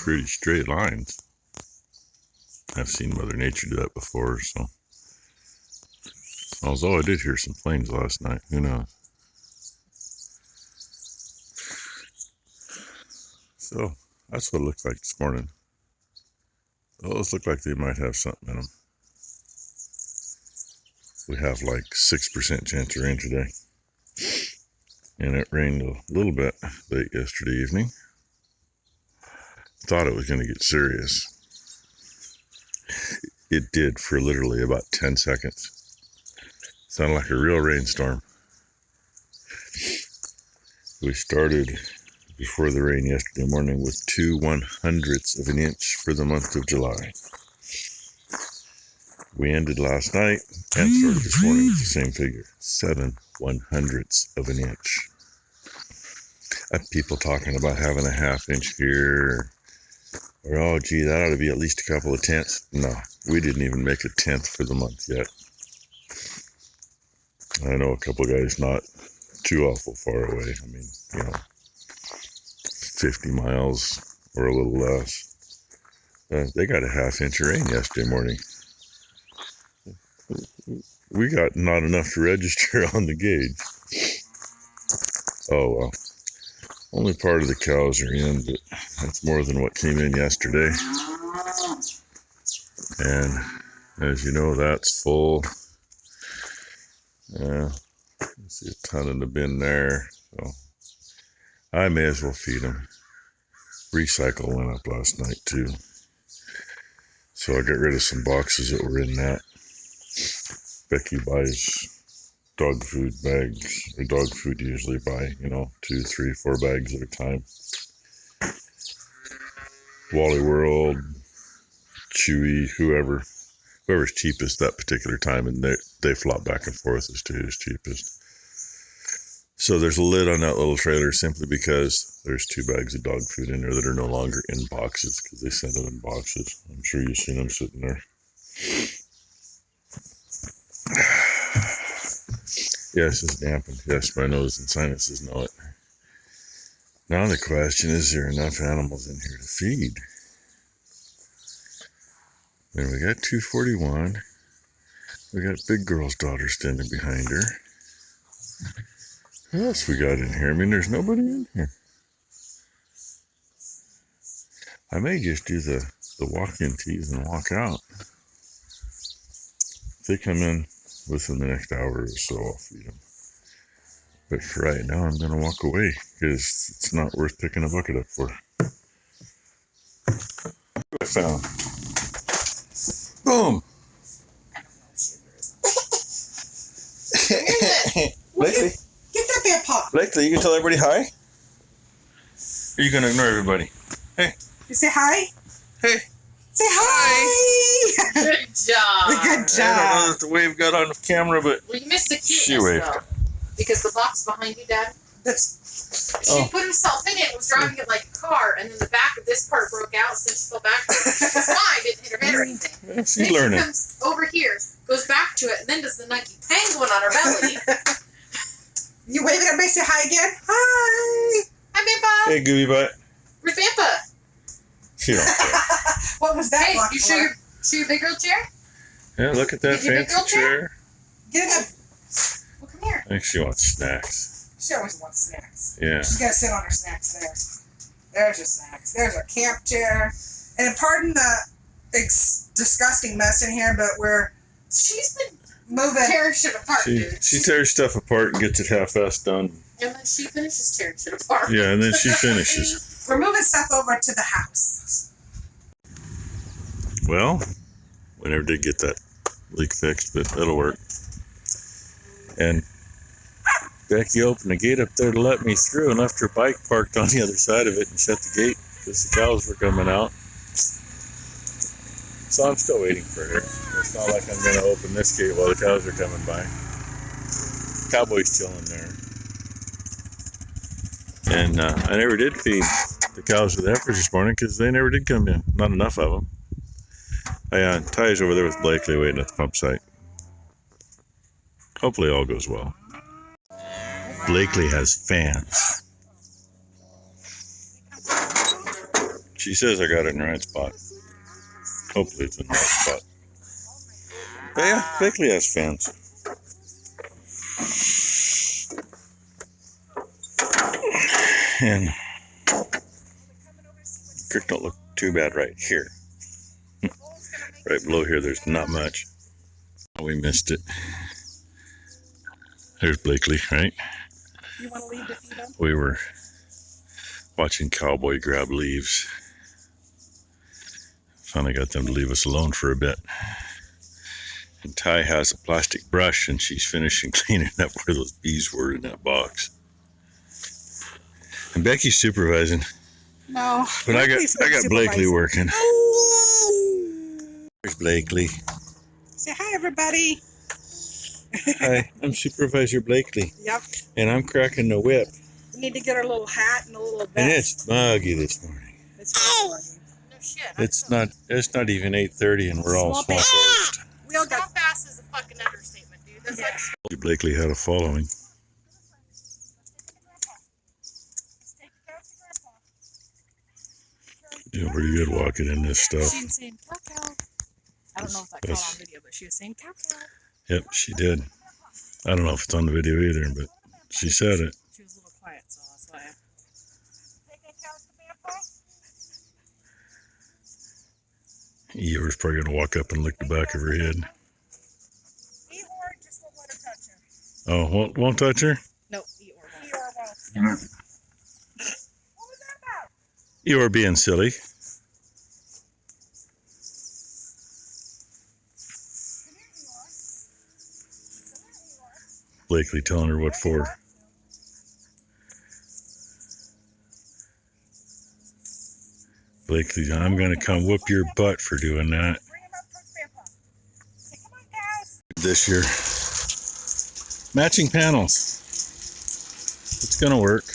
pretty straight lines. I've seen Mother Nature do that before, so. Although I did hear some planes last night, who knows? So, that's what it looked like this morning. Those look like they might have something in them. We have like 6% chance of rain today. And it rained a little bit late yesterday evening. Thought it was going to get serious. It did for literally about 10 seconds. Sounded like a real rainstorm. We started before the rain yesterday morning with 2/100ths of an inch for the month of July. We ended last night and started this morning with the same figure, 7/100ths of an inch. People talking about having a half inch here, or oh gee, that ought to be at least a couple of tenths. No, we didn't even make a tenth for the month yet. I know a couple guys not too awful far away. I mean, 50 miles or a little less. They got a half inch of rain yesterday morning. We got not enough to register on the gauge. Oh well. Only part of the cows are in, but that's more than what came in yesterday. And as you know, that's full. You see a ton in the bin there. So I may as well feed them. Recycle went up last night too. So I got rid of some boxes that were in that. Becky buys dog food bags, or dog food usually buy, 2, 3, 4 bags at a time. Wally World, Chewy, whoever's cheapest that particular time, and they flop back and forth as to who's cheapest. So there's a lid on that little trailer simply because there's 2 bags of dog food in there that are no longer in boxes because they send them in boxes. I'm sure you've seen them sitting there. Yes, it's dampened. Yes, my nose and sinuses know it. Now the question is there enough animals in here to feed? Then we got 241. We got Big Girl's daughter standing behind her. Who else we got in here? I mean, there's nobody in here. I may just do the walk-in teas and walk out. If they come in within the next hour or so, I'll feed them. But for right now, I'm going to walk away because it's not worth picking a bucket up for. What I found. Boom! Blakely, get that bad paw. Blakely, you can tell everybody hi? Or are you going to ignore everybody? Hey. You say hi? Hey. Say hi! Good job. Good job. I don't know that the wave got on the camera, but Well, you missed the cuteness, she waved. though. Because the box behind you, Dad, she put herself in it and was driving it like a car, and then the back of this part broke out, so she fell back. She was fine, didn't hit her head or anything. Yeah, she's then learning. She comes over here, goes back to it, and then does the nuggy penguin on her belly. You wave at everybody, say hi again. Hi! Hi, Bimpa. Hey, Gooey Butt. Where's Bimpa? She don't care. What was that? Hey, you show your big girl chair? Yeah, look at that Did your big fancy girl chair. Get in the... Well, come here. I think she wants snacks. She always wants snacks. Yeah. She's got to sit on her snacks there. There's her snacks. There's her camp chair. And pardon the disgusting mess in here, but she's been moving. Tearing shit apart, dude. She tears stuff apart and gets it half-assed done. And then she finishes tearing shit apart. Yeah, and then she finishes. We're moving stuff over to the house. Well, we never did get that leak fixed, but that'll work. And Becky opened the gate up there to let me through and left her bike parked on the other side of it and shut the gate because the cows were coming out. So I'm still waiting for her. It's not like I'm going to open this gate while the cows are coming by. Cowboy's chilling there. And I never did feed the cows with heifers this morning because they never did come in. Not enough of them. Ty's over there with Blakely waiting at the pump site. Hopefully all goes well. Blakely has fans. She says I got it in the right spot. Hopefully it's in the right spot. But yeah, Blakely has fans. And creek don't look too bad right here. Right below here, there's not much. We missed it. There's Blakely, right? You want to leave to feed them? We were watching Cowboy grab leaves. Finally got them to leave us alone for a bit. And Ty has a plastic brush and she's finishing cleaning up where those bees were in that box. And Becky's supervising. No. But I got Blakely working. There's Blakely. Say hi, everybody. Hi, I'm Supervisor Blakely. Yep. And I'm cracking the whip. We need to get our little hat and a little vest. And it's muggy this morning. It's No shit. It's not even 8:30 and we're all swamp closed. We all got How fast is a fucking understatement, dude? That's like Blakely had a following. Doing pretty good walking in this stuff. She was saying cow cow. I don't know if that caught on video, but she was saying cow cow. Yep, she did. I don't know if it's on the video either, but she said it. She was a little quiet, so that's why. Eeyore's probably gonna walk up and lick the back of her head. Eeyore just won't let her touch her. Oh, won't touch her? No, Eeyore won't. What was that about? Eeyore being silly. Blakely telling her what for. Blakely, I'm gonna come whoop your butt for doing that. Bring him up towards Grandpa. Say, come on, guys. This year. Matching panels. It's gonna work.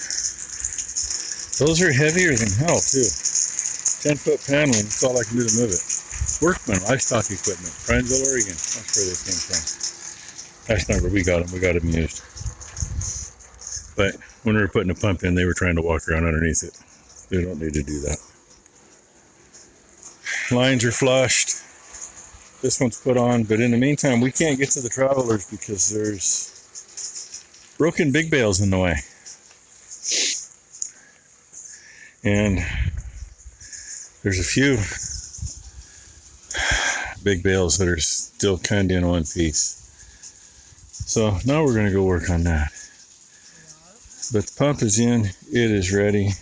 Those are heavier than hell too. 10-foot paneling, that's all I can do to move it. Workman, livestock equipment, Prineville, Oregon. That's where they came from. That's not where we got them. We got them used. But when we were putting the pump in, they were trying to walk around underneath it. They don't need to do that. Lines are flushed. This one's put on, but in the meantime, we can't get to the travelers because there's broken big bales in the way. And there's a few big bales that are still kind of in one piece. So now we're going to go work on that. But the pump is in, it is ready.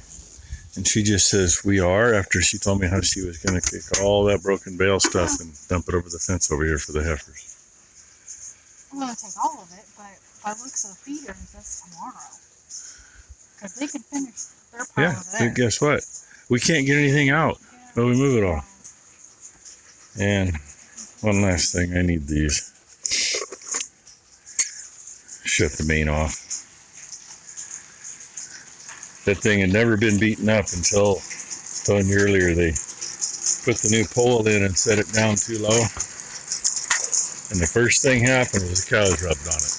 And she just says we are, after she told me how she was going to kick all that broken bale stuff and dump it over the fence over here for the heifers. I'm gonna take all of it, but by looks of the feeders, that's tomorrow. Because they could finish their pile over there. Yeah, guess what? We can't get anything out, but we move it all. And one last thing, I need these. Shut the main off. That thing had never been beaten up until telling you earlier they put the new pole in and set it down too low. And the first thing happened was the cows rubbed on it.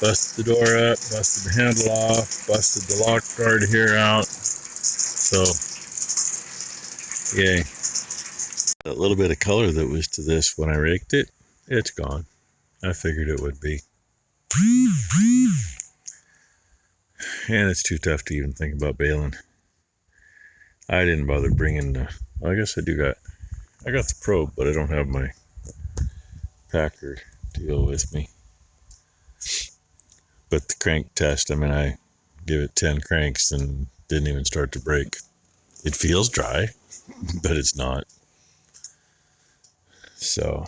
Busted the door up, busted the handle off, busted the lock guard here out. So, yay. That little bit of color that was to this when I raked it, it's gone. I figured it would be. And it's too tough to even think about baling. I didn't bother bringing the, well, I guess I got the probe, but I don't have my packer deal with me. But the crank test, I mean, I give it 10 cranks and didn't even start to break. It feels dry, but it's not. So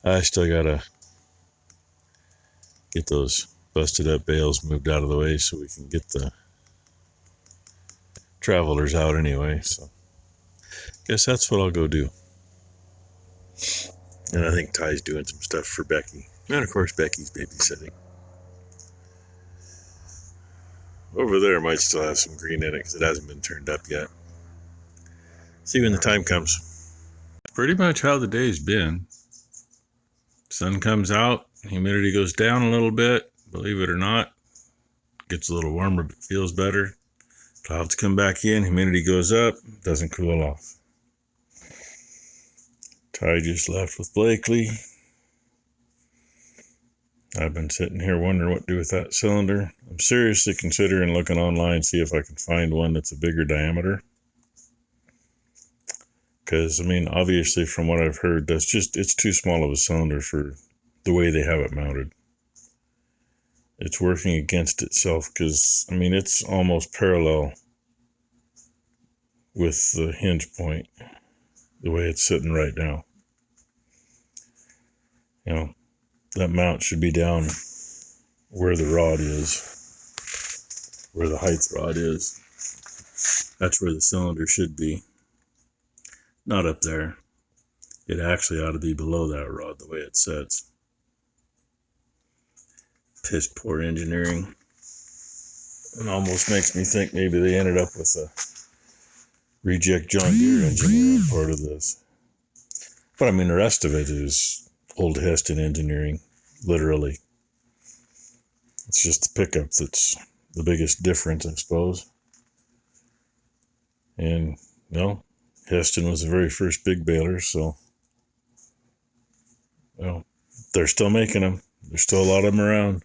I still gotta get those busted up bales moved out of the way so we can get the travelers out anyway. So guess that's what I'll go do. And I think Ty's doing some stuff for Becky. And of course Becky's babysitting. Over there might still have some green in it because it hasn't been turned up yet. See when the time comes. Pretty much how the day's been. Sun comes out, humidity goes down a little bit. Believe it or not, gets a little warmer, but feels better. Clouds come back in, humidity goes up, doesn't cool off. Ty just left with Blakely. I've been sitting here wondering what to do with that cylinder. I'm seriously considering looking online, see if I can find one that's a bigger diameter. Because, I mean, obviously from what I've heard, it's too small of a cylinder for the way they have it mounted. It's working against itself because, I mean, it's almost parallel with the hinge point, the way it's sitting right now. You know, that mount should be down where the rod is, where the height rod is. That's where the cylinder should be, not up there. It actually ought to be below that rod the way it sets. Piss poor engineering. It almost makes me think maybe they ended up with a reject John Deere engineer on part of this. But I mean, the rest of it is old Heston engineering, literally. It's just the pickup that's the biggest difference, I suppose. And, you know, Heston was the very first big baler, so, you know, they're still making them. There's still a lot of them around.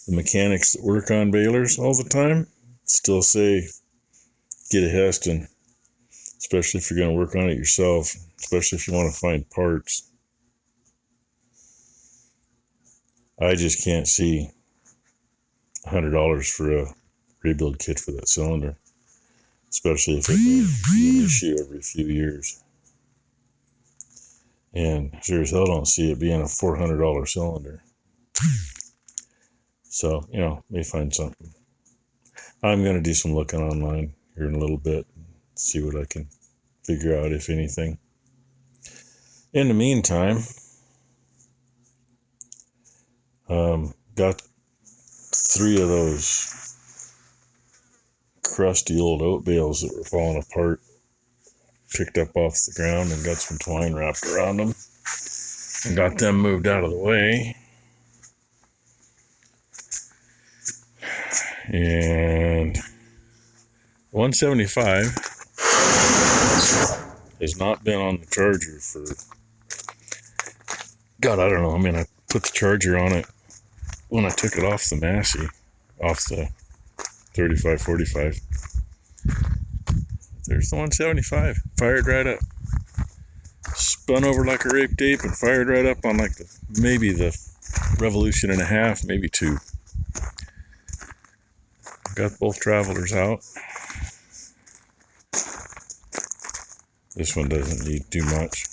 The mechanics that work on balers all the time still say, get a Heston, especially if you're going to work on it yourself, especially if you want to find parts. I just can't see $100 for a rebuild kit for that cylinder, especially if it may be an issue every few years. And sure as hell don't see it being a $400 cylinder. So, you know, may find something. I'm going to do some looking online here in a little bit, see what I can figure out, if anything. In the meantime, got 3 of those crusty old oat bales that were falling apart, picked up off the ground and got some twine wrapped around them and got them moved out of the way. And 175 has not been on the charger for, God, I don't know. I mean, I put the charger on it when I took it off the Massey, off the 3545. There's the 175, fired right up. Spun over like a rape tape and fired right up on like maybe the revolution and a half, maybe 2. Got both travelers out. This one doesn't need too much.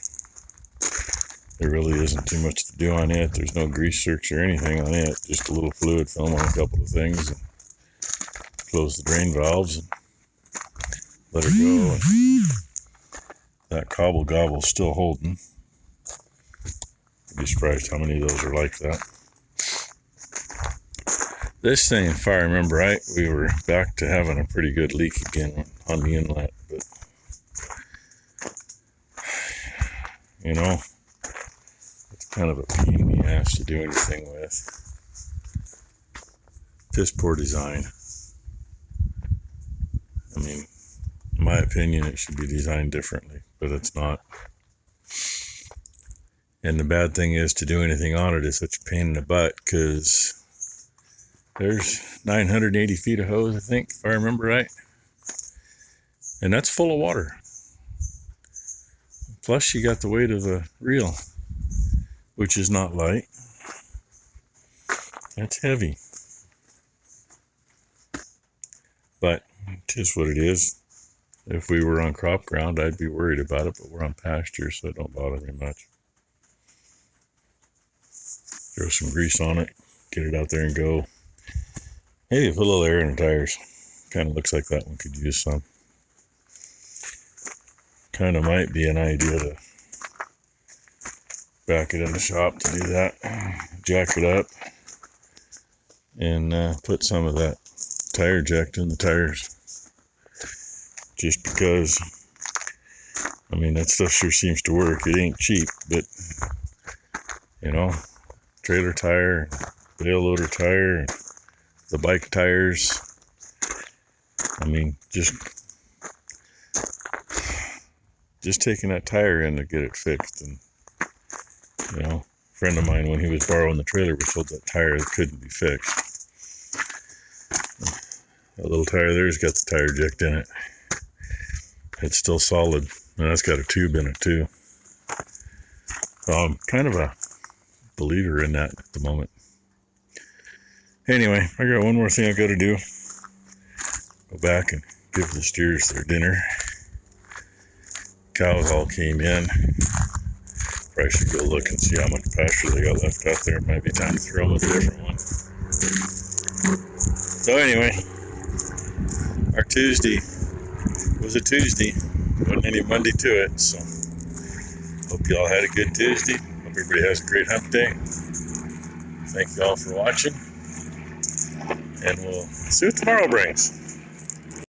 There really isn't too much to do on it. There's no grease zerks or anything on it. Just a little fluid film on a couple of things. And close the drain valves and let her go. And that cobble gobble's still holding. I'd be surprised how many of those are like that. This thing, if I remember right, we were back to having a pretty good leak again on the inlet, but, you know, it's kind of a pain in the ass to do anything with. Piss poor design. I mean, in my opinion, it should be designed differently, but it's not. And the bad thing is, to do anything on it is such a pain in the butt, because there's 980 feet of hose, I think, if I remember right. And that's full of water. Plus, you got the weight of the reel, which is not light. That's heavy. But it is what it is. If we were on crop ground, I'd be worried about it, but we're on pasture, so it don't bother me much. Throw some grease on it, get it out there and go. Maybe put a little air in the tires. Kind of looks like that one could use some. Kind of might be an idea to back it in the shop to do that. Jack it up and put some of that tire eject in the tires. Just because, I mean, that stuff sure seems to work. It ain't cheap, but, you know, trailer tire, bale loader tire, the bike tires. I mean, just taking that tire in to get it fixed. And, you know, a friend of mine, when he was borrowing the trailer, was told that tire couldn't be fixed. That little tire there's got the tire jack in it. It's still solid, and that's got a tube in it too. So I'm kind of a believer in that at the moment. Anyway, I got one more thing I got to do. Go back and give the steers their dinner. Cows all came in. Probably should go look and see how much pasture they got left out there. It might be time to throw them a different one. So anyway, our Tuesday was a Tuesday. Wasn't any Monday to it, so hope you all had a good Tuesday. Hope everybody has a great hump day. Thank you all for watching, and we'll see what tomorrow brings.